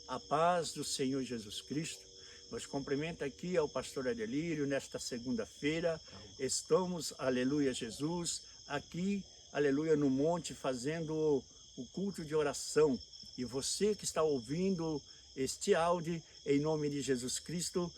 A paz do Senhor Jesus Cristo vos cumprimento aqui ao pastor Adelírio nesta segunda-feira. Estamos, aleluia Jesus, aqui, aleluia, no monte fazendo o culto de oração. E você que está ouvindo este áudio, em nome de Jesus Cristo,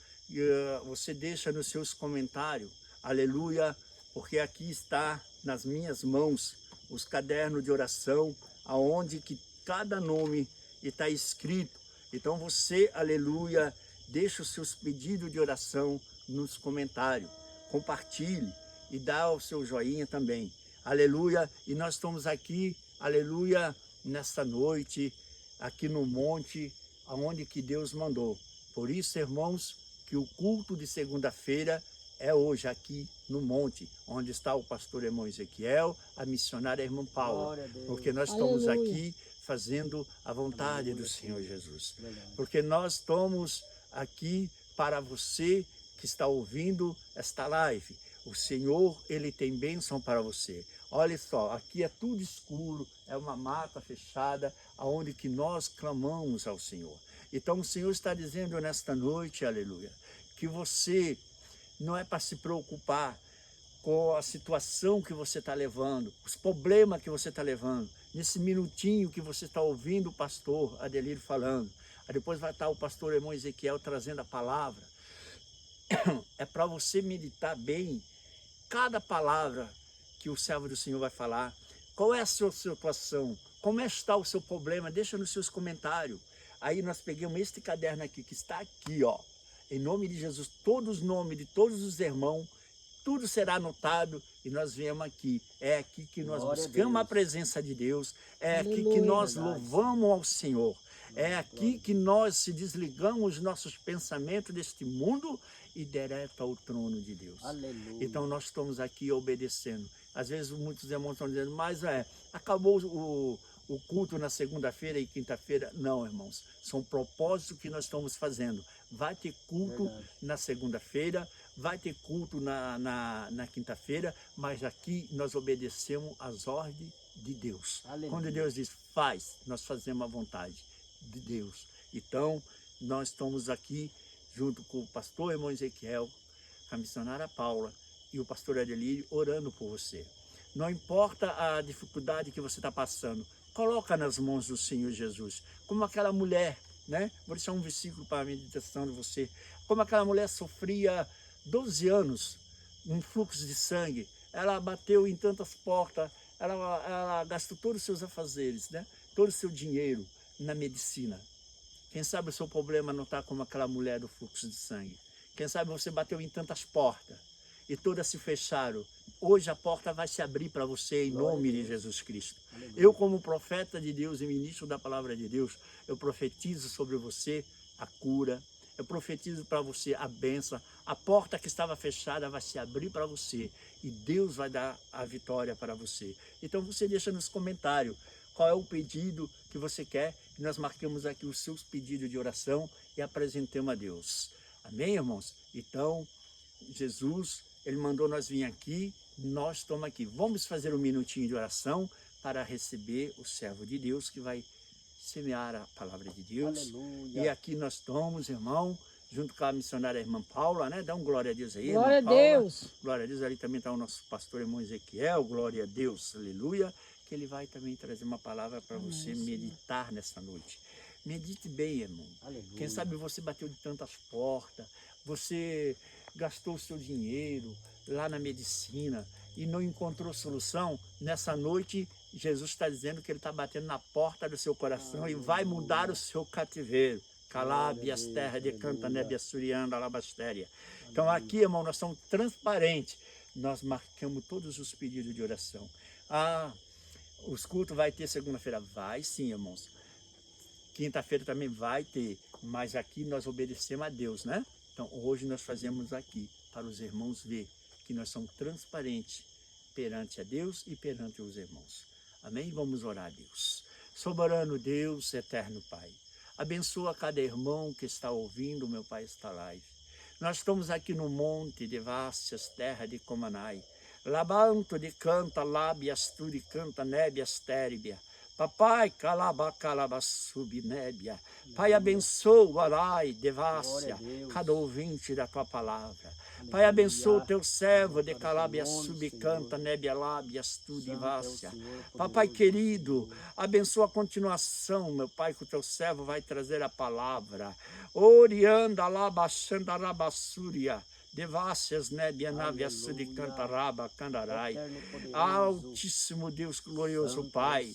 você deixa nos seus comentários, aleluia, porque aqui está nas minhas mãos os cadernos de oração, aonde que cada nome está escrito. Então você, aleluia, deixa os seus pedidos de oração nos comentários, compartilhe e dá o seu joinha também, aleluia. E nós estamos aqui, aleluia, nesta noite, aqui no monte, aonde que Deus mandou. Por isso, irmãos, que o culto de segunda-feira é hoje aqui no monte, onde está o pastor irmão Ezequiel, a missionária irmã Paula, porque nós estamos aqui fazendo a vontade do Senhor Jesus. Porque nós estamos aqui para você que está ouvindo esta live. O Senhor, Ele tem bênção para você. Olha só, aqui é tudo escuro, é uma mata fechada, aonde que nós clamamos ao Senhor. Então o Senhor está dizendo nesta noite, aleluia, que você não é para se preocupar com a situação que você está levando, os problemas que você está levando. Nesse minutinho que você está ouvindo o pastor Adelírio falando, aí depois vai estar o pastor irmão Ezequiel trazendo a palavra. É para você meditar bem cada palavra que o servo do Senhor vai falar. Qual é a sua situação? Como está o seu problema? Deixa nos seus comentários. Aí nós pegamos este caderno aqui, que está aqui, ó. Em nome de Jesus, todos os nomes de todos os irmãos, tudo será anotado e nós viemos aqui. É aqui que nós buscamos a presença de Deus. É aqui que nós louvamos ao Senhor. É aqui que nós se desligamos os nossos pensamentos deste mundo e direto ao trono de Deus. Aleluia. Então nós estamos aqui obedecendo. Às vezes muitos irmãos estão dizendo, mas acabou o culto na segunda-feira e quinta-feira. Não, irmãos, são propósitos que nós estamos fazendo. Vai ter culto na segunda-feira, vai ter culto na quinta-feira, mas aqui nós obedecemos às ordens de Deus. Aleluia. Quando Deus diz faz, nós fazemos a vontade de Deus. Então, nós estamos aqui junto com o pastor irmão Ezequiel, a missionária Paula e o pastor Adelírio orando por você. Não importa a dificuldade que você está passando, coloca nas mãos do Senhor Jesus, como aquela mulher, né? Vou deixar um versículo para a meditação de você. Como aquela mulher sofria 12 anos, um fluxo de sangue, ela bateu em tantas portas, ela gastou todos os seus afazeres, né? Todo o seu dinheiro na medicina. Quem sabe o seu problema não está como aquela mulher do fluxo de sangue. Quem sabe você bateu em tantas portas e todas se fecharam. Hoje a porta vai se abrir para você em nome de Jesus Cristo. Eu, como profeta de Deus e ministro da palavra de Deus, eu profetizo sobre você a cura. Eu profetizo para você a bênção. A porta que estava fechada vai se abrir para você e Deus vai dar a vitória para você. Então você deixa nos comentários qual é o pedido que você quer. E nós marcamos aqui os seus pedidos de oração e apresentamos a Deus. Amém, irmãos? Então, Jesus, Ele mandou nós vir aqui, nós estamos aqui. Vamos fazer um minutinho de oração para receber o servo de Deus que vai semear a palavra de Deus. Aleluia. E aqui nós estamos, irmão, junto com a missionária irmã Paula, né? Dá um glória a Deus aí, glória a Deus. Glória a Deus. Ali também está o nosso pastor irmão Ezequiel, glória a Deus, aleluia. Que ele vai também trazer uma palavra para você meditar nessa noite. Medite bem, irmão. Aleluia. Quem sabe você bateu de tantas portas, você gastou o seu dinheiro lá na medicina e não encontrou solução. Nessa noite, Jesus está dizendo que Ele está batendo na porta do seu coração e vai mudar o seu cativeiro. Calábias, terra de Cantanébia, Surianda, Alabastéria. Então aqui, irmão, nós somos transparentes. Nós marcamos todos os pedidos de oração. Os cultos vai ter segunda-feira? Vai sim, irmãos. Quinta-feira também vai ter, mas aqui nós obedecemos a Deus, né? Então hoje nós fazemos aqui, para os irmãos ver que nós somos transparentes perante a Deus e perante os irmãos. Amém? Vamos orar a Deus. Soberano Deus, eterno Pai, abençoa cada irmão que está ouvindo, meu Pai, esta live. Nós estamos aqui no monte de Vácias, terra de Comanai. Labanto de canta, lábias, turi canta, nébias, térbia. Papai, calabasubnébia. Pai, abençoa, arai, devassia, cada ouvinte da tua palavra. Pai, abençoa o teu servo de calabia subcanta, nebia lábias, tudivassia. Papai querido, abençoa a continuação, meu Pai, que o teu servo vai trazer a palavra. Orianda labachanda rabassúria. Devácias, nebia, návia, sudicantaraba, candarai. Altíssimo Deus, glorioso Pai,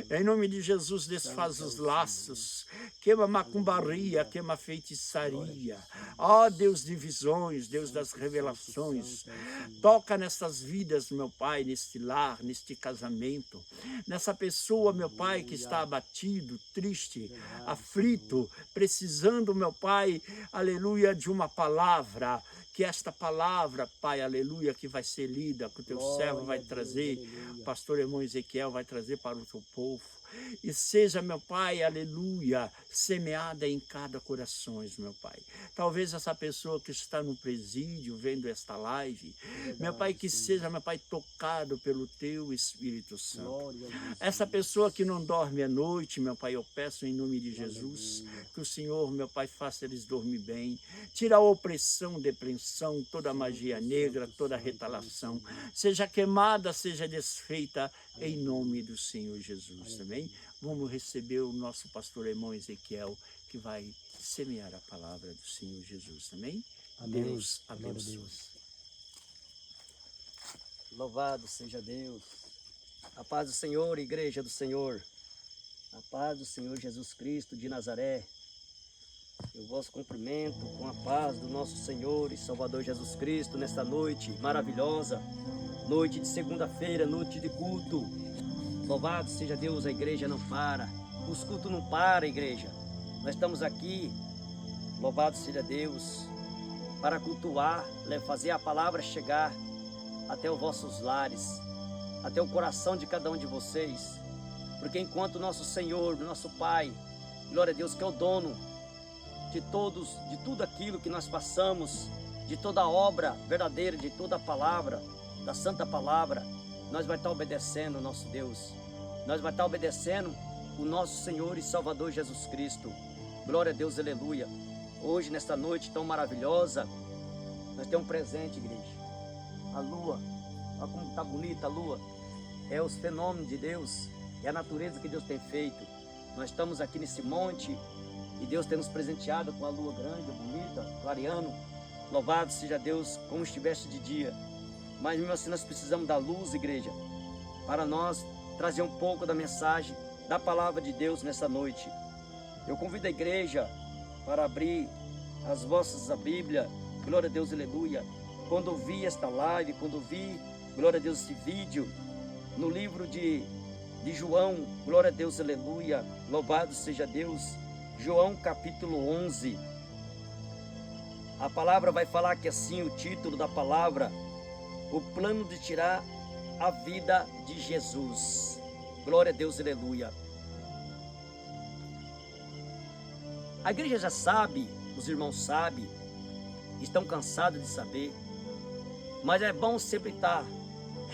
em nome de Jesus, desfaz os laços, queima macumbaria, queima feitiçaria. Ó Deus de visões, Deus das revelações, toca nessas vidas, meu Pai, neste lar, neste casamento, nessa pessoa, meu Pai, que está abatido, triste, aflito, precisando, meu Pai, aleluia, de uma palavra. Que esta palavra, Pai, aleluia, que vai ser lida, que o teu servo vai trazer, o pastor irmão Ezequiel vai trazer para o teu povo. E seja, meu Pai, aleluia, semeada em cada coração, meu Pai. Talvez essa pessoa que está no presídio, vendo esta live, meu Pai, que seja, meu Pai, tocado pelo teu Espírito Santo. Essa pessoa que não dorme à noite, meu Pai, eu peço em nome de Jesus, que o Senhor, meu Pai, faça eles dormir bem. Tira a opressão, depressão, toda a magia negra, toda a retalação. Seja queimada, seja desfeita, em nome do Senhor Jesus, também. Vamos receber o nosso pastor irmão Ezequiel, que vai semear a palavra do Senhor Jesus, também. Amém. Deus abençoe. Louvado seja Deus. A paz do Senhor, igreja do Senhor. A paz do Senhor Jesus Cristo de Nazaré. Eu vos cumprimento com a paz do nosso Senhor e Salvador Jesus Cristo nesta noite maravilhosa. Noite de segunda-feira, noite de culto. Louvado seja Deus, a igreja não para. Os cultos não param, igreja. Nós estamos aqui, louvado seja Deus, para cultuar, fazer a palavra chegar até os vossos lares, até o coração de cada um de vocês. Porque enquanto nosso Senhor, nosso Pai, glória a Deus, que é o dono de tudo aquilo que nós passamos, de toda a obra verdadeira, de toda a palavra, da santa palavra, nós vai estar obedecendo o nosso Deus. Nós vai estar obedecendo o nosso Senhor e Salvador Jesus Cristo. Glória a Deus, aleluia. Hoje, nesta noite tão maravilhosa, nós temos um presente, igreja. A lua, olha como está bonita a lua. É os fenômenos de Deus, é a natureza que Deus tem feito. Nós estamos aqui nesse monte e Deus tem nos presenteado com a lua grande, bonita, clareando. Louvado seja Deus, como estivesse de dia. Mas mesmo assim nós precisamos da luz, igreja, para nós trazer um pouco da mensagem, da palavra de Deus nessa noite. Eu convido a igreja para abrir as vossas a Bíblia, glória a Deus, aleluia. Quando eu vi esta live, quando eu vi, glória a Deus, esse vídeo, no livro de João, glória a Deus, aleluia, louvado seja Deus, João capítulo 11. A palavra vai falar que assim, o título da palavra, o plano de tirar a vida de Jesus. Glória a Deus, aleluia. A igreja já sabe, os irmãos sabem, estão cansados de saber, mas é bom sempre estar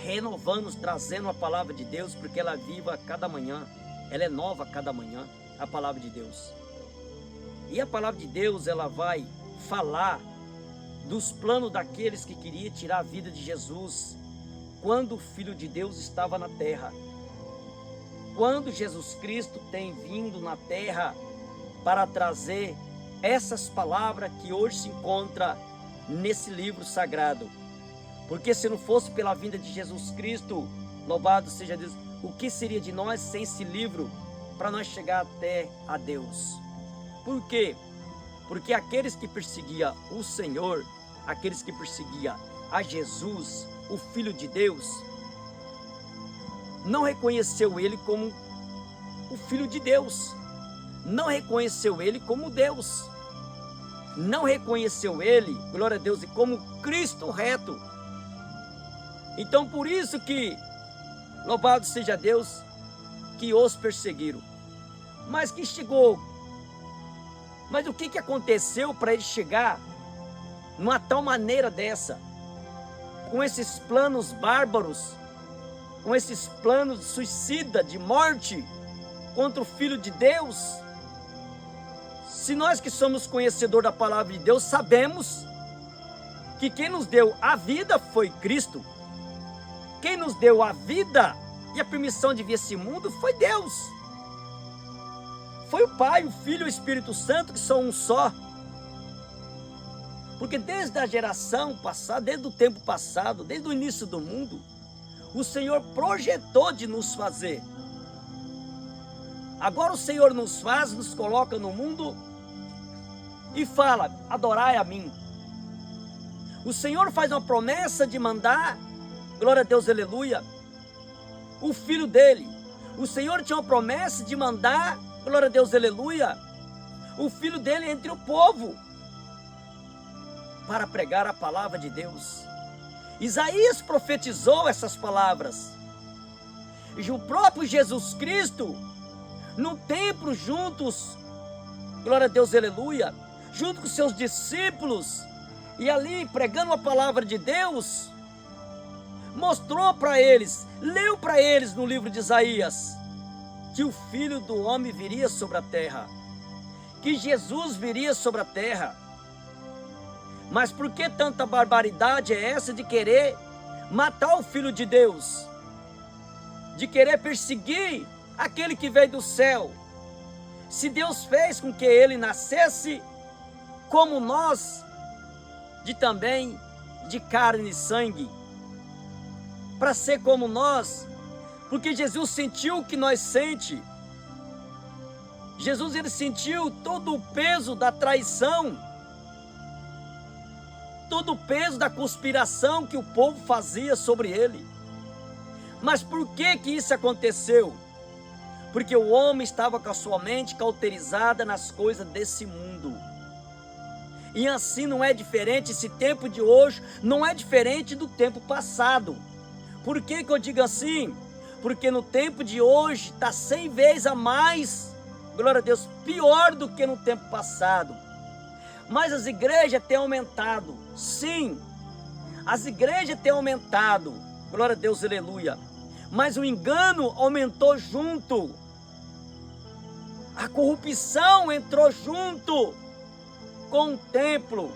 renovando, trazendo a palavra de Deus, porque ela é viva a cada manhã, ela é nova a cada manhã, a palavra de Deus. E a palavra de Deus, ela vai falar dos planos daqueles que queriam tirar a vida de Jesus, quando o Filho de Deus estava na terra. Quando Jesus Cristo tem vindo na terra para trazer essas palavras que hoje se encontra nesse livro sagrado. Porque se não fosse pela vinda de Jesus Cristo, louvado seja Deus, o que seria de nós sem esse livro para nós chegar até a Deus? Por quê? Porque aqueles que perseguiam o Senhor, aqueles que perseguiam a Jesus, o Filho de Deus, não reconheceu ele como o Filho de Deus, não reconheceu ele como Deus, não reconheceu ele, glória a Deus, como Cristo reto. Então por isso que, louvado seja Deus, que os perseguiram. Mas que chegou, mas o que aconteceu para ele chegar numa tal maneira dessa, com esses planos bárbaros, com esses planos de suicida, de morte, contra o Filho de Deus? Se nós que somos conhecedores da palavra de Deus, sabemos que quem nos deu a vida foi Cristo. Quem nos deu a vida e a permissão de vir esse mundo foi Deus. Foi o Pai, o Filho e o Espírito Santo, que são um só. Porque desde a geração passada, desde o tempo passado, desde o início do mundo, o Senhor projetou de nos fazer. Agora o Senhor nos faz, nos coloca no mundo e fala: adorai a mim. O Senhor faz uma promessa de mandar, glória a Deus, aleluia, o Filho dele. O Senhor tinha uma promessa de mandar, glória a Deus, aleluia, o Filho dele entre o povo, para pregar a palavra de Deus. Isaías profetizou essas palavras. E o próprio Jesus Cristo, no templo juntos, glória a Deus, aleluia, junto com seus discípulos, e ali pregando a palavra de Deus, mostrou para eles, leu para eles no livro de Isaías, que o Filho do Homem viria sobre a terra, que Jesus viria sobre a terra. Mas por que tanta barbaridade é essa de querer matar o Filho de Deus? De querer perseguir aquele que veio do céu? Se Deus fez com que ele nascesse como nós, de carne e sangue, para ser como nós, porque Jesus sentiu o que nós sente. Jesus, ele sentiu todo o peso da traição, todo o peso da conspiração que o povo fazia sobre ele. Mas por que que isso aconteceu? Porque o homem estava com a sua mente cauterizada nas coisas desse mundo. E assim não é diferente, esse tempo de hoje não é diferente do tempo passado. Por que que eu digo assim? Porque no tempo de hoje está 100 vezes a mais, glória a Deus, pior do que no tempo passado. Mas as igrejas têm aumentado, sim, as igrejas têm aumentado, glória a Deus, aleluia. Mas o engano aumentou junto, a corrupção entrou junto com o templo.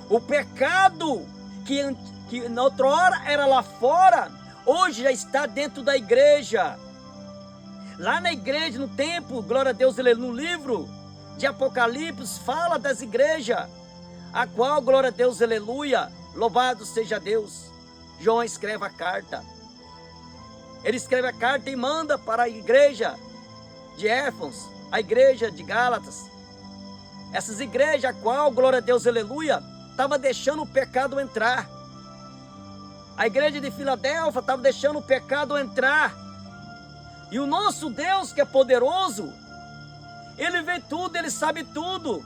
O pecado que na outra hora era lá fora, hoje já está dentro da igreja. Lá na igreja, no templo, glória a Deus, no livro de Apocalipse, fala das igrejas, a qual, glória a Deus, aleluia, louvado seja Deus. João escreve a carta. Ele escreve a carta e manda para a igreja de Éfeso, a igreja de Gálatas. Essas igrejas, a qual, glória a Deus, aleluia, estava deixando o pecado entrar. A igreja de Filadélfia estava deixando o pecado entrar. E o nosso Deus, que é poderoso, ele vê tudo, ele sabe tudo.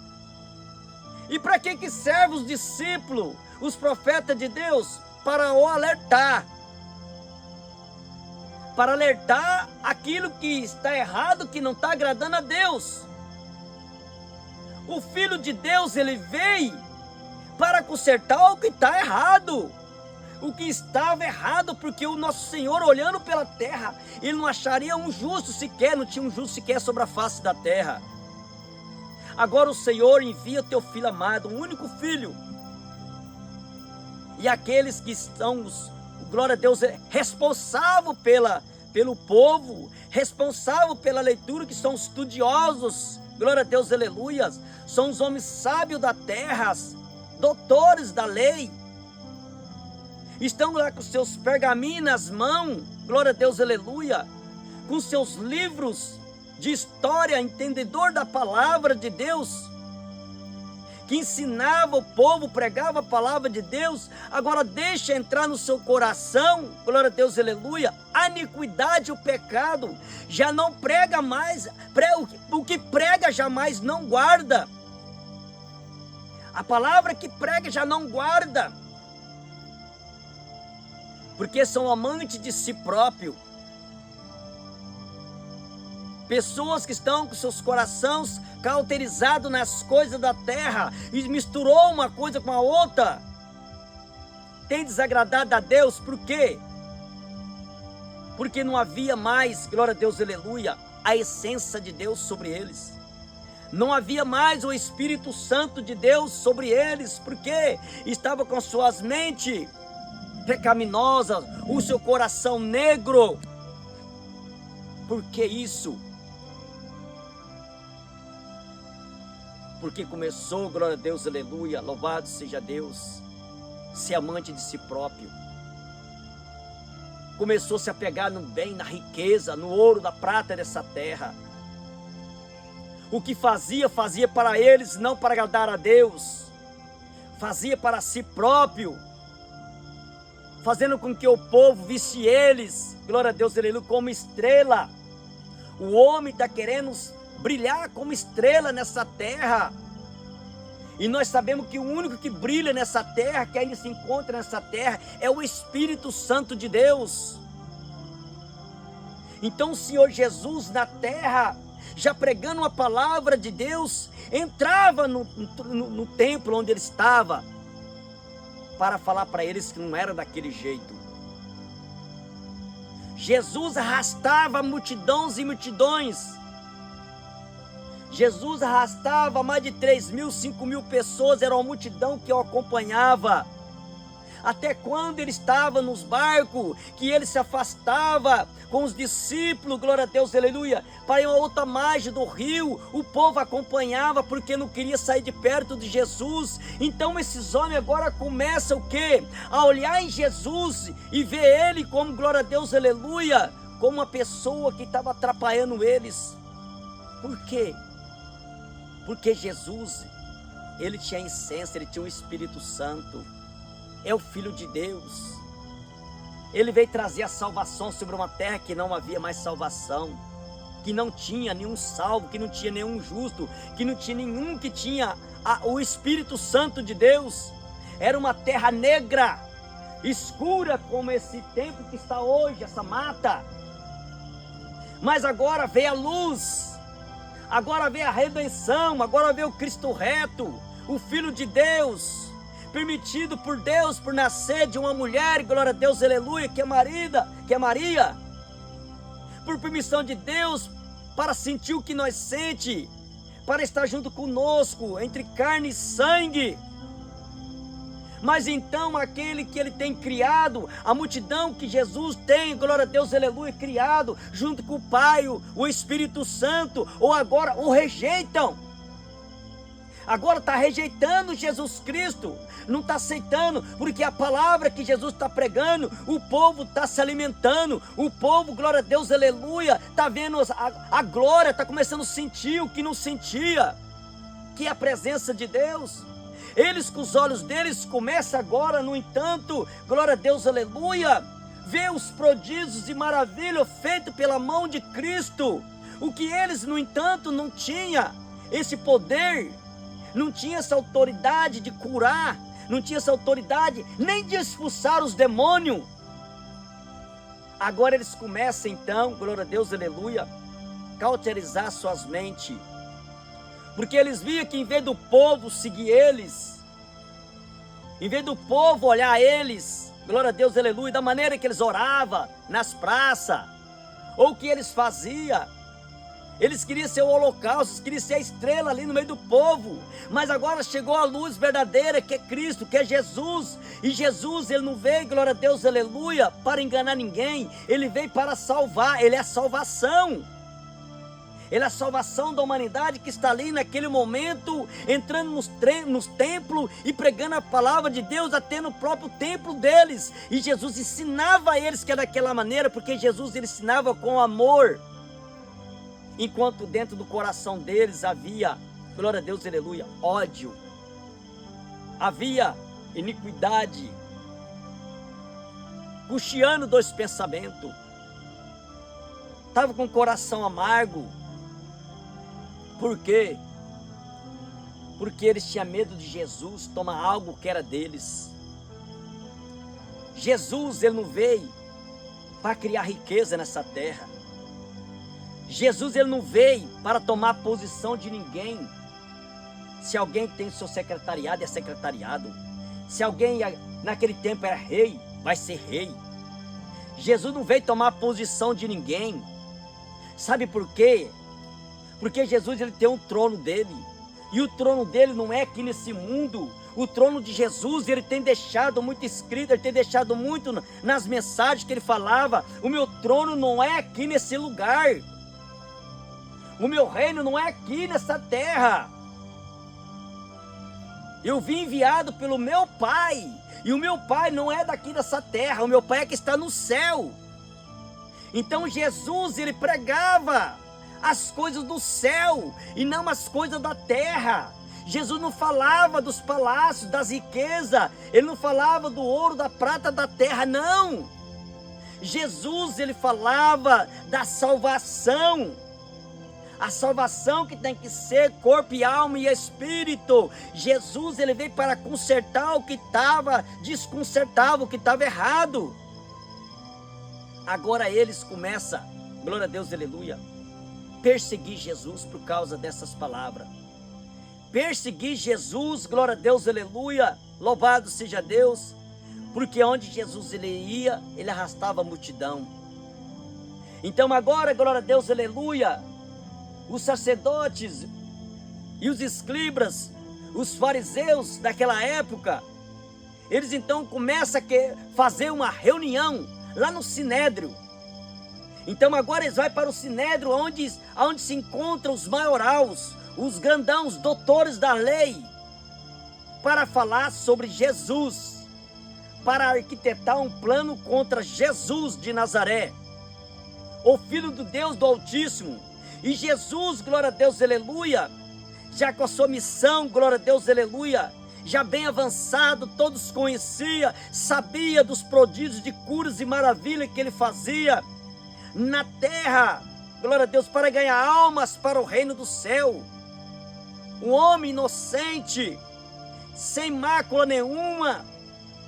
E para que serve os discípulos, os profetas de Deus? Para o alertar. Para alertar aquilo que está errado, que não está agradando a Deus. O Filho de Deus, ele veio para consertar o que está errado. O que estava errado, porque o nosso Senhor, olhando pela terra, ele não acharia um justo sequer, não tinha um justo sequer sobre a face da terra. Agora o Senhor envia o teu Filho amado, um único Filho. E aqueles que estão, glória a Deus, responsável pelo povo, responsável pela leitura, que são estudiosos, glória a Deus, aleluia, são os homens sábios da terra, doutores da lei, estão lá com seus pergaminhos nas mãos, glória a Deus, aleluia, com seus livros de história, entendedor da palavra de Deus, que ensinava o povo, pregava a palavra de Deus. Agora deixa entrar no seu coração, glória a Deus, aleluia, a iniquidade, o pecado, já não prega mais, o que prega jamais não guarda, a palavra que prega já não guarda, porque são amantes de si próprio, pessoas que estão com seus corações cauterizados nas coisas da terra, e misturou uma coisa com a outra, tem desagradado a Deus. Por quê? Porque não havia mais, glória a Deus, aleluia, a essência de Deus sobre eles. Não havia mais o Espírito Santo de Deus sobre eles, porque estava com suas mentes pecaminosas, o seu coração negro. Por que isso? Porque começou, glória a Deus, aleluia, louvado seja Deus, ser amante de si próprio. Começou a se apegar no bem, na riqueza, no ouro, na prata dessa terra. O que fazia, fazia para eles, não para agradar a Deus. Fazia para si próprio, fazendo com que o povo visse eles, glória a Deus, aleluia, como estrela. O homem está querendo brilhar como estrela nessa terra. E nós sabemos que o único que brilha nessa terra, que ainda se encontra nessa terra, é o Espírito Santo de Deus. Então o Senhor Jesus na terra, já pregando a palavra de Deus, entrava no templo onde ele estava, para falar para eles que não era daquele jeito. Jesus arrastava multidões e multidões. Jesus arrastava mais de 3.000, 5.000 pessoas, era uma multidão que o acompanhava. Até quando ele estava nos barcos, que ele se afastava com os discípulos, glória a Deus, aleluia, para ir a outra margem do rio, o povo acompanhava porque não queria sair de perto de Jesus. Então esses homens agora começam o quê? A olhar em Jesus e ver ele como, glória a Deus, aleluia, como uma pessoa que estava atrapalhando eles. Por quê? Porque Jesus, ele tinha a essência, ele tinha o Espírito Santo. É o Filho de Deus. Ele veio trazer a salvação sobre uma terra que não havia mais salvação, que não tinha nenhum salvo, que não tinha nenhum justo, que não tinha nenhum que tinha o Espírito Santo de Deus. Era uma terra negra, escura como esse tempo que está hoje, essa mata. Mas agora veio a luz, agora veio a redenção, agora veio o Cristo reto, o Filho de Deus, permitido por Deus, por nascer de uma mulher, glória a Deus, aleluia, que é Maria, por permissão de Deus, para sentir o que nós sente, para estar junto conosco, entre carne e sangue. Mas então aquele que ele tem criado, a multidão que Jesus tem, glória a Deus, aleluia, criado, junto com o Pai, o Espírito Santo, ou agora o rejeitam. Agora está rejeitando Jesus Cristo, não está aceitando, porque a palavra que Jesus está pregando, o povo está se alimentando, o povo, glória a Deus, aleluia, está vendo a glória, está começando a sentir o que não sentia, que é a presença de Deus. Eles com os olhos deles começam agora, no entanto, glória a Deus, aleluia, ver os prodígios e maravilhas feitos pela mão de Cristo, o que eles, no entanto, não tinham esse poder, não tinha essa autoridade de curar, não tinha essa autoridade nem de expulsar os demônios. Agora eles começam então, glória a Deus, aleluia, cauterizar suas mentes, porque eles viam que em vez do povo seguir eles, em vez do povo olhar eles, glória a Deus, aleluia, da maneira que eles oravam nas praças, ou o que eles faziam, eles queriam ser o holocausto, eles queriam ser a estrela ali no meio do povo, mas agora chegou a luz verdadeira, que é Cristo, que é Jesus, e Jesus, ele não veio, glória a Deus, aleluia, para enganar ninguém, ele veio para salvar, ele é a salvação. Ele é a salvação da humanidade que está ali naquele momento, entrando nos templos e pregando a palavra de Deus até no próprio templo deles. E Jesus ensinava a eles que era daquela maneira, porque Jesus ele ensinava com amor. Enquanto dentro do coração deles havia, glória a Deus, aleluia, ódio. Havia iniquidade, cocheando dois pensamentos. Estava com o coração amargo. Por quê? Porque eles tinham medo de Jesus tomar algo que era deles. Jesus, ele não veio para criar riqueza nessa terra. Jesus, ele não veio para tomar posição de ninguém. Se alguém tem seu secretariado, é secretariado. Se alguém naquele tempo era rei, vai ser rei. Jesus não veio tomar posição de ninguém. Sabe por quê? Porque Jesus, ele tem um trono dele. E o trono dele não é aqui nesse mundo. O trono de Jesus, ele tem deixado muito escrito, ele tem deixado muito nas mensagens que ele falava. O meu trono não é aqui nesse lugar. O meu reino não é aqui nessa terra. Eu vim enviado pelo meu Pai. E o meu Pai não é daqui dessa terra. O meu Pai é que está no céu. Então Jesus, ele pregava as coisas do céu e não as coisas da terra. Jesus não falava dos palácios, das riquezas. Ele não falava do ouro, da prata, da terra, não. Jesus, ele falava da salvação. A salvação que tem que ser corpo e alma e espírito. Jesus, ele veio para consertar o que estava desconcertável, o que estava errado. Agora eles começam, glória a Deus, aleluia, perseguir Jesus por causa dessas palavras. Perseguir Jesus, glória a Deus, aleluia, louvado seja Deus, porque onde Jesus ele ia, ele arrastava a multidão. Então agora, glória a Deus, aleluia, os sacerdotes e os escribas, os fariseus daquela época, eles então começam a fazer uma reunião lá no Sinédrio. Então agora eles vão para o Sinédrio, onde se encontram os maiorais, os grandãos, doutores da lei, para falar sobre Jesus, para arquitetar um plano contra Jesus de Nazaré, o Filho do Deus do Altíssimo. E Jesus, glória a Deus, aleluia, já com a sua missão, glória a Deus, aleluia, já bem avançado, todos conheciam, sabia dos prodígios de curas e maravilhas que ele fazia na terra, glória a Deus, para ganhar almas para o reino do céu. Um homem inocente, sem mácula nenhuma,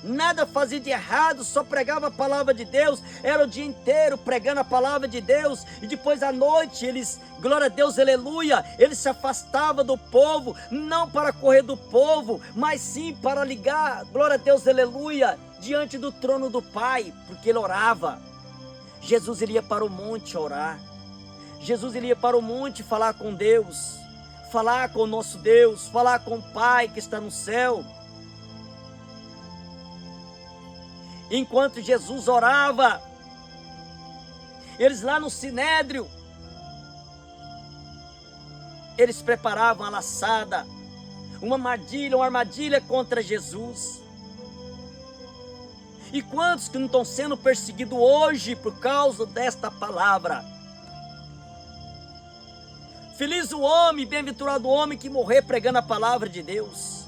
nada fazia de errado, só pregava a palavra de Deus, era o dia inteiro pregando a palavra de Deus, e depois à noite eles, glória a Deus, aleluia, ele se afastava do povo, não para correr do povo, mas sim para ligar, glória a Deus, aleluia, diante do trono do Pai, porque ele orava. Jesus iria para o monte orar, Jesus iria para o monte falar com Deus, falar com o nosso Deus, falar com o Pai que está no céu. Enquanto Jesus orava, eles lá no Sinédrio, eles preparavam a laçada, uma armadilha contra Jesus. E quantos que não estão sendo perseguidos hoje por causa desta palavra? Feliz o homem, bem-aventurado o homem que morrer pregando a palavra de Deus.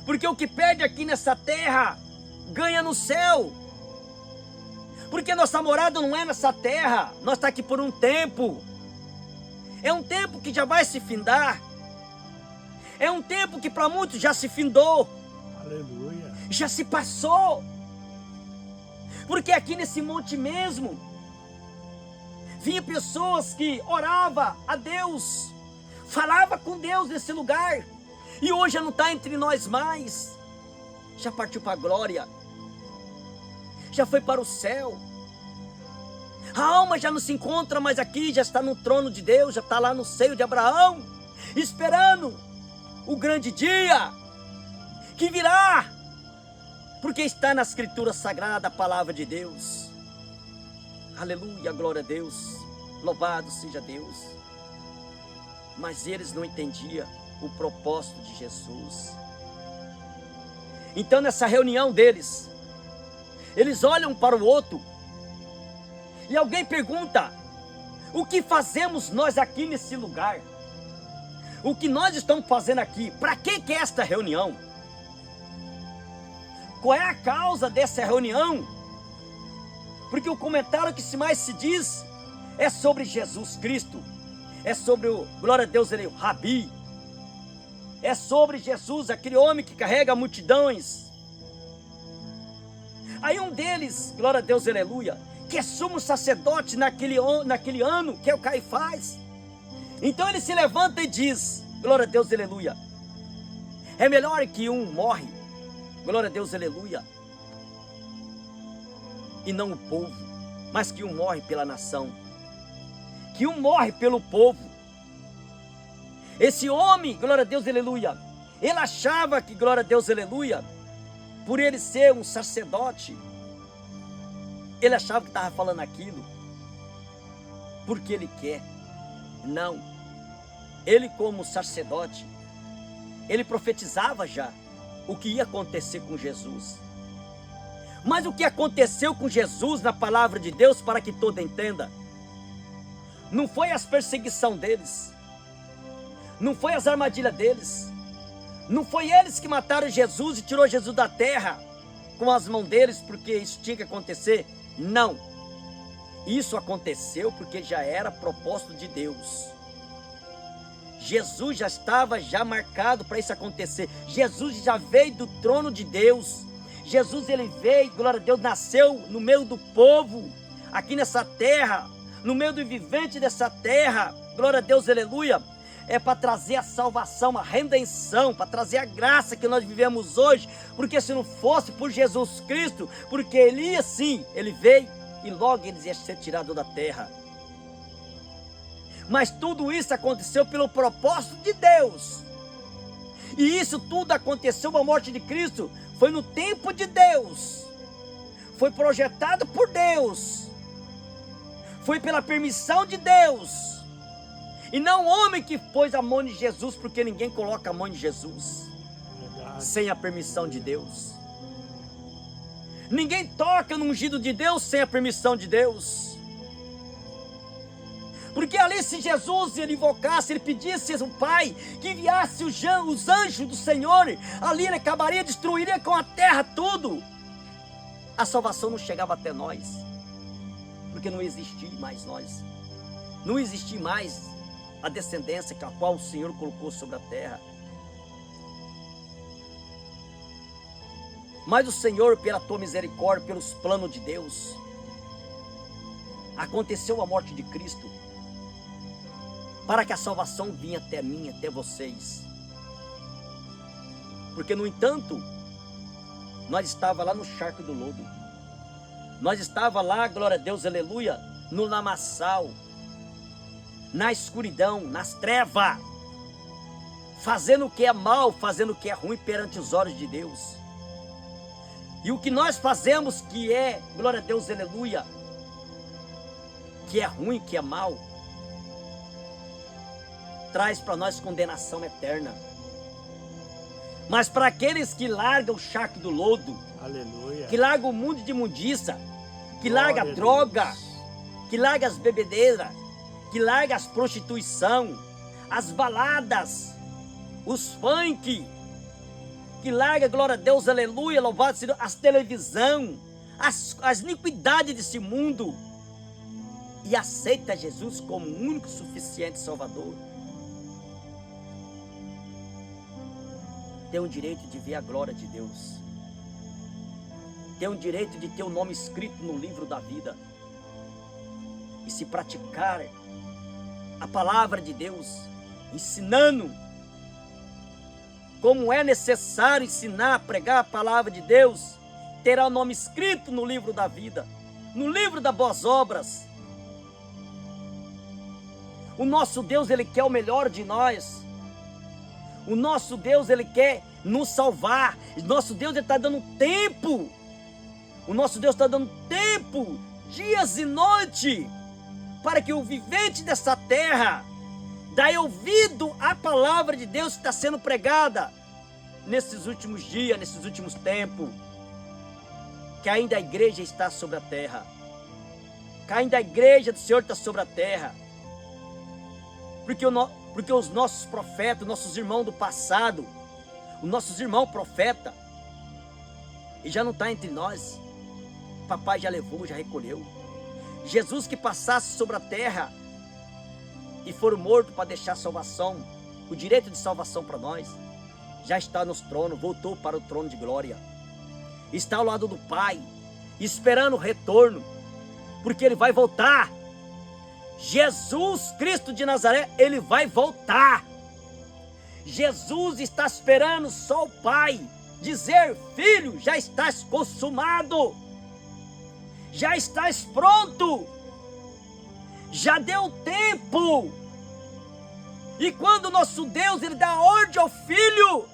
Porque o que perde aqui nessa terra, ganha no céu. Porque nossa morada não é nessa terra, nós estamos aqui por um tempo. É um tempo que já vai se findar. É um tempo que para muitos já se findou. Aleluia. Já se passou. Porque aqui nesse monte mesmo, vinha pessoas que oravam a Deus, falava com Deus nesse lugar. E hoje já não está entre nós mais, já partiu para a glória, já foi para o céu. A alma já não se encontra mais aqui, já está no trono de Deus, já está lá no seio de Abraão, esperando o grande dia que virá, porque está na Escritura Sagrada a palavra de Deus. Aleluia, glória a Deus, louvado seja Deus. Mas eles não entendiam o propósito de Jesus. Então nessa reunião deles, eles olham para o outro, e alguém pergunta: o que fazemos nós aqui nesse lugar? O que nós estamos fazendo aqui? Para que é esta reunião? Qual é a causa dessa reunião? Porque o comentário que mais se diz é sobre Jesus Cristo, é sobre o, glória a Deus, ele, o Rabi, é sobre Jesus, aquele homem que carrega multidões. Aí um deles, glória a Deus, aleluia, que é sumo sacerdote naquele ano, que é o Caifás. Então ele se levanta e diz, glória a Deus, aleluia, é melhor que um morre, glória a Deus, aleluia, e não o povo. mas que um morre pela nação, que um morre pelo povo. Esse homem, glória a Deus, aleluia, ele achava que, glória a Deus, aleluia, por ele ser um sacerdote, ele achava que estava falando aquilo porque ele quer. Não. Ele, como sacerdote, ele profetizava já o que ia acontecer com Jesus. Mas o que aconteceu com Jesus na palavra de Deus, para que todo entenda, não foi as perseguições deles, não foi as armadilhas deles, não foi eles que mataram Jesus e tirou Jesus da terra com as mãos deles, porque isso tinha que acontecer. Não. Isso aconteceu porque já era propósito de Deus. Jesus já estava marcado para isso acontecer. Jesus já veio do trono de Deus. Jesus, ele veio, glória a Deus, nasceu no meio do povo, aqui nessa terra, no meio do vivente dessa terra, glória a Deus, aleluia, é para trazer a salvação, a redenção, para trazer a graça que nós vivemos hoje, porque se não fosse por Jesus Cristo, porque ele ia sim, ele veio e logo ele ia ser tirado da terra. Mas tudo isso aconteceu pelo propósito de Deus, e isso tudo aconteceu, a morte de Cristo, foi no tempo de Deus, foi projetado por Deus, foi pela permissão de Deus, e não o homem que pôs a mão de Jesus, porque ninguém coloca a mão de Jesus sem a permissão de Deus. Ninguém toca no ungido de Deus sem a permissão de Deus. Porque ali, se Jesus ele invocasse, ele pedisse ao Pai que enviasse os anjos do Senhor, ali ele acabaria, destruiria com a terra tudo. A salvação não chegava até nós, porque não existia mais nós, não existia mais a descendência que a qual o Senhor colocou sobre a terra. Mas o Senhor, pela tua misericórdia, pelos planos de Deus, aconteceu a morte de Cristo, para que a salvação vinha até mim, até vocês. Porque, no entanto, nós estava lá no charco do lodo, nós estava lá, glória a Deus, aleluia, no lamaçal, na escuridão, nas trevas, fazendo o que é mal, fazendo o que é ruim perante os olhos de Deus. E o que nós fazemos que é, glória a Deus, aleluia, que é ruim, que é mal, traz para nós condenação eterna. Mas para aqueles que largam o charco do lodo, aleluia, que largam o mundo de imundiça, que larga a droga, que larga as bebedeiras, que larga as prostituição, as baladas, os funk, que larga, glória a Deus, aleluia, louvado seja, as televisão, as iniquidades desse mundo, e aceita Jesus como o único suficiente Salvador, tem o direito de ver a glória de Deus, tem o direito de ter o nome escrito no livro da vida, e se praticar a palavra de Deus, ensinando como é necessário ensinar, pregar a palavra de Deus, terá o nome escrito no livro da vida, no livro das boas obras. O nosso Deus, ele quer o melhor de nós. O nosso Deus, ele quer nos salvar. O nosso Deus, ele está dando tempo. O nosso Deus está dando tempo, dias e noite, para que o vivente dessa terra dê ouvido à palavra de Deus que está sendo pregada nesses últimos dias, nesses últimos tempos, que ainda a igreja está sobre a terra, que ainda a igreja do Senhor está sobre a terra, porque os nossos profetas, nossos irmãos do passado, os nossos irmãos profetas, e já não está entre nós, papai já levou, já recolheu. Jesus que passasse sobre a terra e foram mortos para deixar salvação, o direito de salvação para nós, já está nos tronos, voltou para o trono de glória, está ao lado do Pai, esperando o retorno, porque Ele vai voltar. Jesus Cristo de Nazaré, Ele vai voltar. Jesus está esperando só o Pai dizer: filho, já estás consumado. já estás pronto, já deu tempo. E quando o nosso Deus ele dá ordem ao Filho,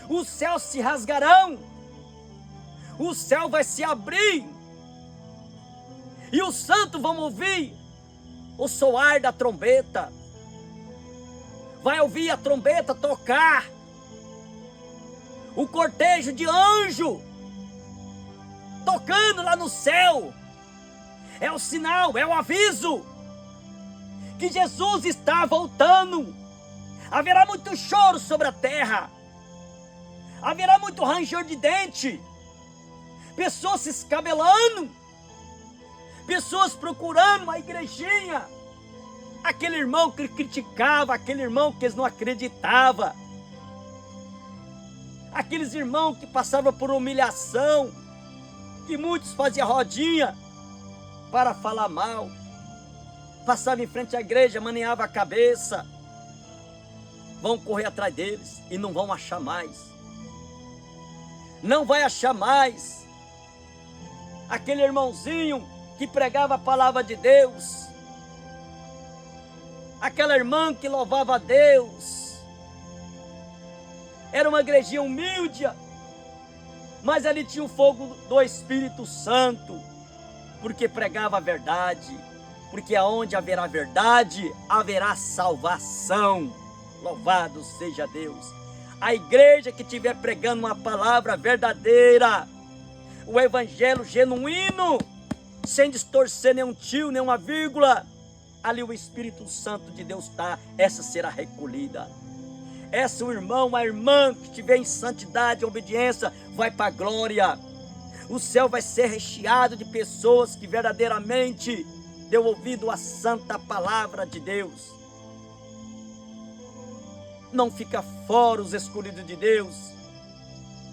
os céus se rasgarão, o céu vai se abrir, e os santos vão ouvir o soar da trombeta, vai ouvir a trombeta tocar, o cortejo de anjo tocando lá no céu. É o sinal, é o aviso que Jesus está voltando. Haverá muito choro sobre a terra, haverá muito ranger de dente, pessoas se escabelando, pessoas procurando a igrejinha, aquele irmão que criticava, aquele irmão que eles não acreditavam, aqueles irmãos que passavam por humilhação, que muitos faziam rodinha para falar mal, passavam em frente à igreja, maneavam a cabeça, vão correr atrás deles e não vão achar mais. Não vai achar mais aquele irmãozinho que pregava a palavra de Deus, aquela irmã que louvava a Deus. Era uma igrejinha humilde, mas ali tinha o fogo do Espírito Santo, porque pregava a verdade, porque aonde haverá verdade, haverá salvação. Louvado seja Deus. A igreja que estiver pregando uma palavra verdadeira, o evangelho genuíno, sem distorcer nenhum tio, nenhuma vírgula, ali o Espírito Santo de Deus está, essa será recolhida. Essa o irmão, a irmã que estiver em santidade e obediência, vai para a glória. O céu vai ser recheado de pessoas que verdadeiramente deu ouvido à santa palavra de Deus. Não fica fora os escolhidos de Deus,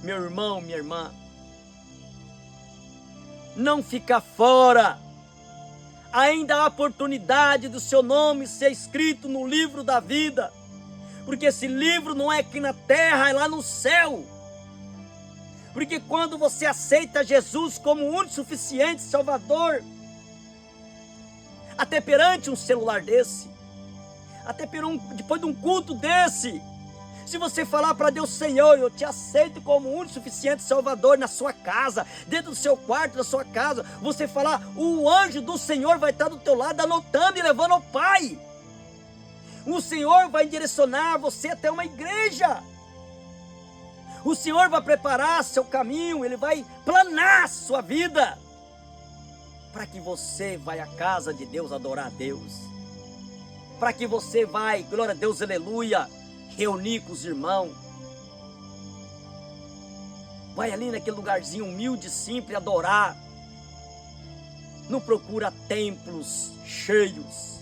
meu irmão, minha irmã. Não fica fora. Ainda há oportunidade do seu nome ser escrito no livro da vida, porque esse livro não é aqui na terra, é lá no céu. Porque quando você aceita Jesus como o único suficiente Salvador, até perante um celular desse, até depois de um culto desse, se você falar para Deus: Senhor, eu te aceito como único suficiente Salvador, na sua casa, dentro do seu quarto, da sua casa, você falar, o anjo do Senhor vai estar do teu lado, anotando e levando ao Pai. O Senhor vai direcionar você até uma igreja. O Senhor vai preparar seu caminho, Ele vai planar a sua vida, para que você vá à casa de Deus adorar a Deus, para que você vai, glória a Deus, aleluia, reunir com os irmãos. Vai ali naquele lugarzinho humilde, simples, adorar. Não procura templos cheios,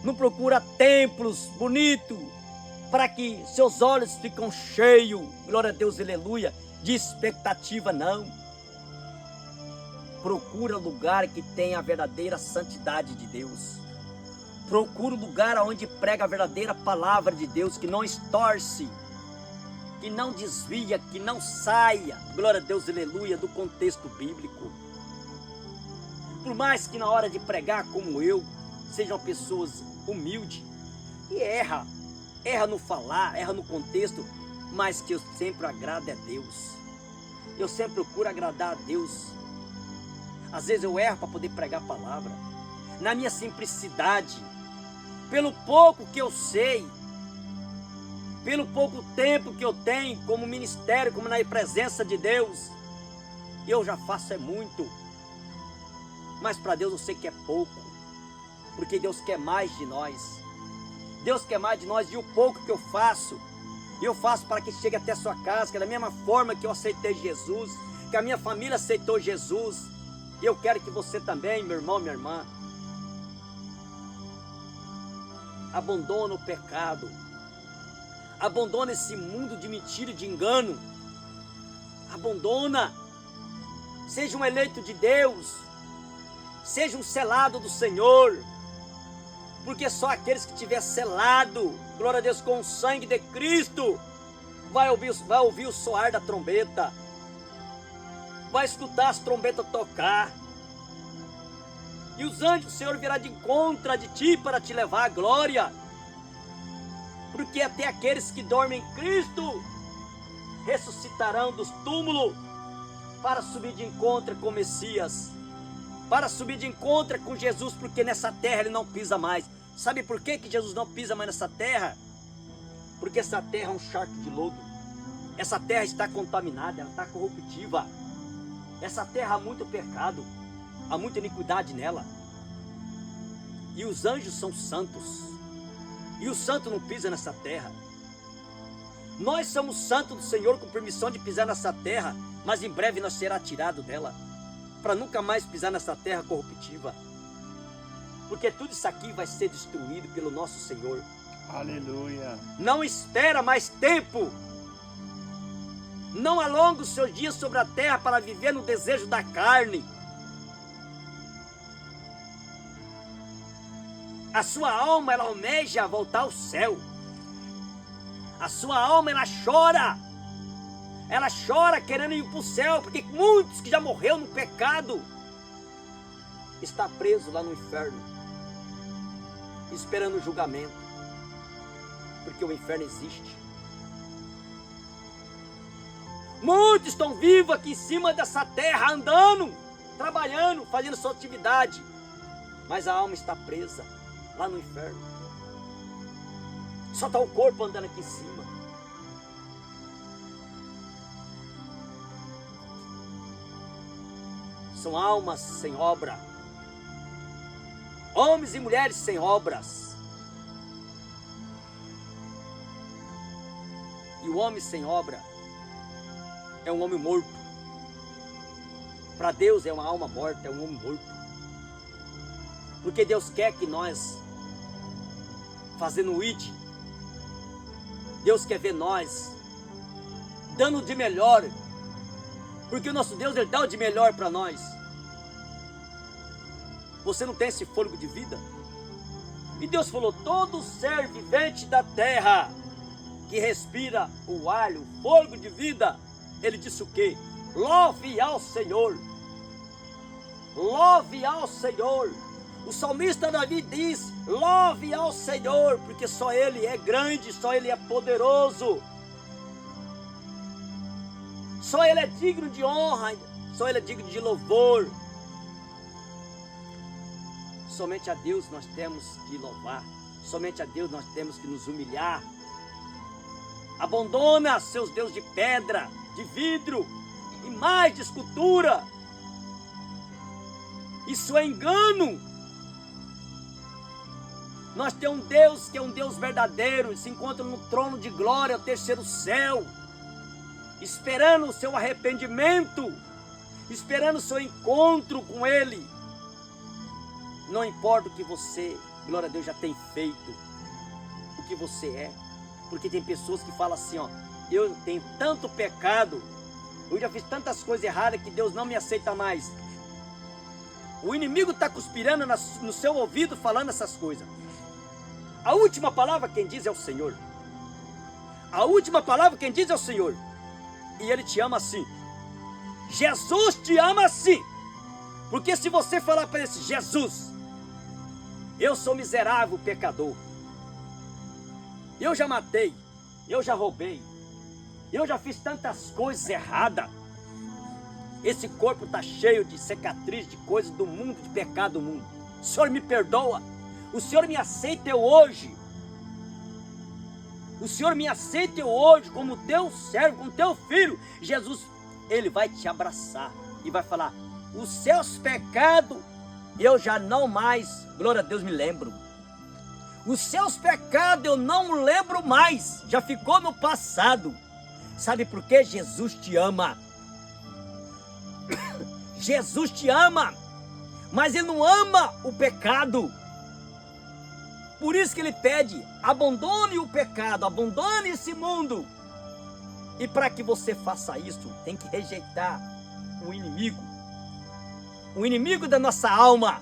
não procura templos bonitos, para que seus olhos ficam cheios, glória a Deus, aleluia, de expectativa, não. Procura lugar que tenha a verdadeira santidade de Deus. Procura o lugar onde prega a verdadeira palavra de Deus, que não estorce, que não desvia, que não saia, glória a Deus, aleluia, do contexto bíblico. Por mais que na hora de pregar como eu, sejam pessoas humildes, e erra no falar, erra no contexto, mas que eu sempre agrade a Deus. Eu sempre procuro agradar a Deus. Às vezes eu erro para poder pregar a palavra, na minha simplicidade, pelo pouco que eu sei, pelo pouco tempo que eu tenho como ministério, como na presença de Deus, eu já faço é muito, mas para Deus eu sei que é pouco, porque Deus quer mais de nós. Deus quer mais de nós, e o pouco que eu faço para que chegue até a sua casa, que é da mesma forma que eu aceitei Jesus, que a minha família aceitou Jesus, e eu quero que você também, meu irmão, minha irmã, abandona o pecado, abandona esse mundo de mentira e de engano, abandona, seja um eleito de Deus, seja um selado do Senhor, porque só aqueles que tiver selado, glória a Deus, com o sangue de Cristo, vai ouvir o soar da trombeta, vai escutar as trombetas tocar, E os anjos do Senhor virá de encontro de ti para te levar à glória. Porque até aqueles que dormem em Cristo ressuscitarão dos túmulos para subir de encontro com o Messias, para subir de encontro com Jesus, porque nessa terra ele não pisa mais. Sabe por que Jesus não pisa mais nessa terra? Porque essa terra é um charco de lodo. Essa terra está contaminada, ela está corruptiva. Essa terra há muito pecado, há muita iniquidade nela. E os anjos são santos. E o santo não pisa nessa terra. Nós somos santos do Senhor com permissão de pisar nessa terra, mas em breve nós será tirado dela, para nunca mais pisar nessa terra corruptiva. Porque tudo isso aqui vai ser destruído pelo nosso Senhor. Aleluia. Não espera mais tempo. Não alonga os seus dias sobre a terra para viver no desejo da carne. A sua alma, ela almeja voltar ao céu. A sua alma, ela chora. Ela chora querendo ir para o céu, porque muitos que já morreram no pecado está preso lá no inferno, esperando o julgamento, porque o inferno existe. Muitos estão vivos aqui em cima dessa terra, andando, trabalhando, fazendo sua atividade, mas a alma está presa lá no inferno. Só está o corpo andando aqui em cima. São almas sem obra, homens e mulheres sem obras. E o homem sem obra é um homem morto. Para Deus é uma alma morta, é um homem morto. Porque Deus quer que nós, fazendo o ID, Deus quer ver nós dando o de melhor. Porque o nosso Deus, Ele dá o de melhor para nós. Você não tem esse fôlego de vida? E Deus falou, todo ser vivente da terra que respira o ar, o fôlego de vida, Ele disse o quê? Louve ao Senhor. Louve ao Senhor. O salmista Davi diz, louve ao Senhor, porque só Ele é grande, só Ele é poderoso. Só Ele é digno de honra, só Ele é digno de louvor. Somente a Deus nós temos que louvar, somente a Deus nós temos que nos humilhar. Abandona seus deuses de pedra, de vidro e mais de escultura. Isso é engano. Nós temos um Deus que é um Deus verdadeiro, se encontra no trono de glória, o terceiro céu, esperando o seu arrependimento, esperando o seu encontro com Ele. Não importa o que você, glória a Deus, já tem feito, o que você é, porque tem pessoas que falam assim, ó, eu tenho tanto pecado, eu já fiz tantas coisas erradas que Deus não me aceita mais. O inimigo está conspirando no seu ouvido falando essas coisas. A última palavra quem diz é o Senhor. A última palavra quem diz é o Senhor. E Ele te ama assim. Jesus te ama assim. Porque se você falar para esse Jesus, eu sou miserável pecador, eu já matei, eu já roubei, eu já fiz tantas coisas erradas, esse corpo está cheio de cicatriz, de coisas do mundo, de pecado do mundo, o Senhor me perdoa, o Senhor me aceita eu hoje, o Senhor me aceita eu hoje como teu servo, como teu filho. Jesus, Ele vai te abraçar e vai falar, os seus pecados eu já não mais, glória a Deus, me lembro. Os seus pecados eu não lembro mais, já ficou no passado. Sabe por quê? Jesus te ama. Jesus te ama, mas Ele não ama o pecado. Por isso que Ele pede, abandone o pecado, abandone esse mundo. E para que você faça isso, tem que rejeitar o inimigo. O inimigo da nossa alma,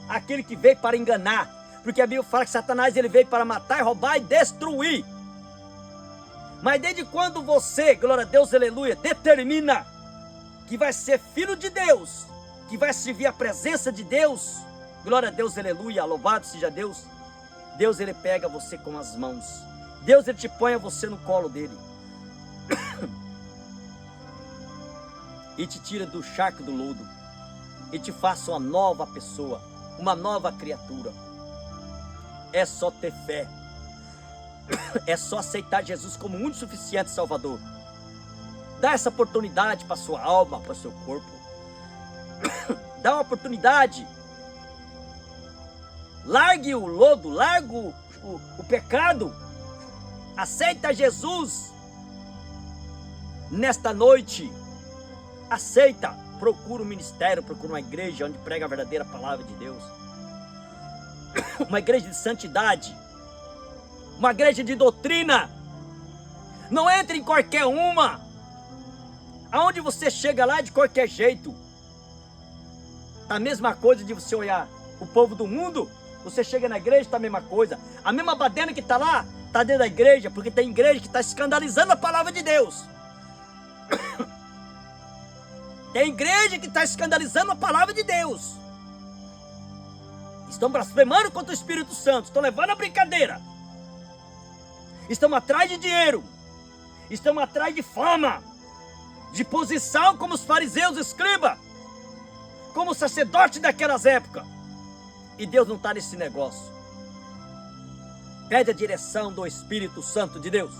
aquele que veio para enganar, porque a Bíblia fala que Satanás ele veio para matar, roubar e destruir. Mas desde quando você, glória a Deus, aleluia, determina que vai ser filho de Deus, que vai servir a presença de Deus, glória a Deus, aleluia, louvado seja Deus. Deus, ele pega você com as mãos. Deus, ele te põe você no colo dele. E te tira do charco do lodo. E te faça uma nova pessoa, uma nova criatura. É só ter fé. É só aceitar Jesus como único e suficiente Salvador. Dá essa oportunidade para sua alma, para seu corpo. Dá uma oportunidade. Largue o lodo, largue o pecado. Aceita Jesus. Nesta noite, aceita. Procura um ministério, procura uma igreja onde prega a verdadeira palavra de Deus. Uma igreja de santidade. Uma igreja de doutrina. Não entre em qualquer uma. Aonde você chega lá de qualquer jeito. A mesma coisa de você olhar o povo do mundo. Você chega na igreja, está a mesma coisa. A mesma baderna que está lá, está dentro da igreja. Porque tem igreja que está escandalizando a palavra de Deus. Tem igreja que está escandalizando a palavra de Deus. Estão blasfemando contra o Espírito Santo. Estão levando a brincadeira. Estão atrás de dinheiro. Estão atrás de fama. De posição como os fariseus escribas. Como os sacerdotes daquelas épocas. E Deus não está nesse negócio. Pede a direção do Espírito Santo de Deus.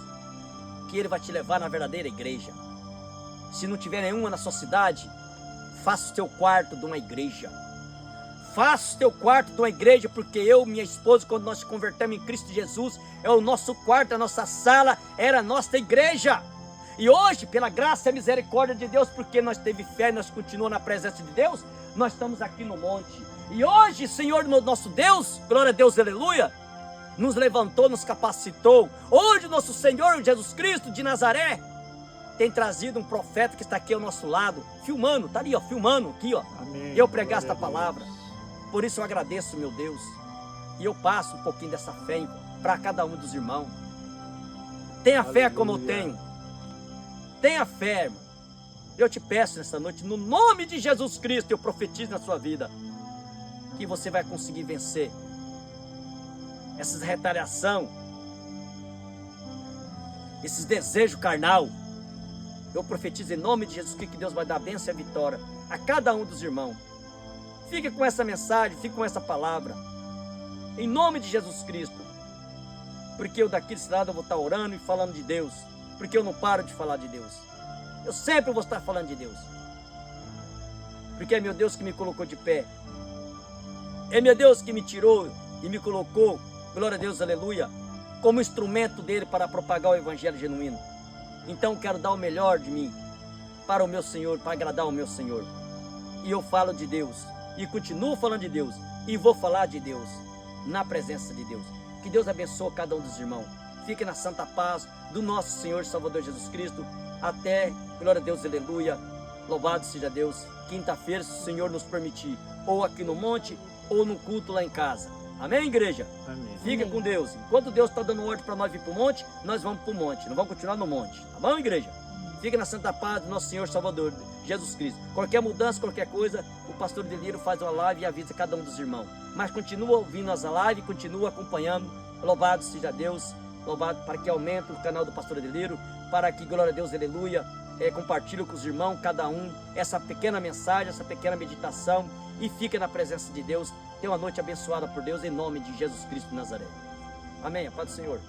Que Ele vai te levar na verdadeira igreja. Se não tiver nenhuma na sua cidade, faça o teu quarto de uma igreja. Faça o teu quarto de uma igreja, porque eu e minha esposa, quando nós nos convertemos em Cristo Jesus, é o nosso quarto, a nossa sala, era a nossa igreja. E hoje, pela graça e misericórdia de Deus, porque nós teve fé e nós continuamos na presença de Deus, nós estamos aqui no monte. E hoje, Senhor nosso Deus, glória a Deus, aleluia, nos levantou, nos capacitou. Hoje, nosso Senhor Jesus Cristo de Nazaré tem trazido um profeta que está aqui ao nosso lado, filmando, está ali, ó, filmando aqui, ó. Amém. Eu pregar esta palavra. Por isso eu agradeço, meu Deus. E eu passo um pouquinho dessa fé para cada um dos irmãos. Tenha fé como eu tenho. Tenha fé, irmão. Eu te peço nessa noite, no nome de Jesus Cristo, eu profetizo na sua vida, que você vai conseguir vencer essas retaliação, esses desejos carnal. Eu profetizo em nome de Jesus Cristo que Deus vai dar a bênção e a vitória a cada um dos irmãos. Fique com essa mensagem, fique com essa palavra. Em nome de Jesus Cristo. Porque eu daqui desse lado eu vou estar orando e falando de Deus. Porque eu não paro de falar de Deus. Eu sempre vou estar falando de Deus. Porque é meu Deus que me colocou de pé. É meu Deus que me tirou e me colocou, glória a Deus, aleluia, como instrumento dele para propagar o evangelho genuíno. Então quero dar o melhor de mim para o meu Senhor, para agradar o meu Senhor. E eu falo de Deus, e continuo falando de Deus, e vou falar de Deus, na presença de Deus. Que Deus abençoe cada um dos irmãos. Fique na santa paz do nosso Senhor e Salvador Jesus Cristo. Até, glória a Deus, aleluia, louvado seja Deus. Quinta-feira, se o Senhor nos permitir, ou aqui no monte, ou no culto lá em casa. Amém, igreja? Amém. Fica com Deus. Enquanto Deus está dando ordem para nós vir para o monte, nós vamos para o monte. Nós vamos continuar no monte. Tá bom, igreja? Fica na santa paz do nosso Senhor Salvador, Jesus Cristo. Qualquer mudança, qualquer coisa, o pastor Delírio faz uma live e avisa cada um dos irmãos. Mas continua ouvindo as lives, continua acompanhando. Louvado seja Deus. Louvado para que aumente o canal do pastor Delírio. Para que, glória a Deus, aleluia, compartilhe com os irmãos, cada um, essa pequena mensagem, essa pequena meditação. E fica na presença de Deus. Tenha uma noite abençoada por Deus, em nome de Jesus Cristo de Nazaré. Amém. A paz do Senhor.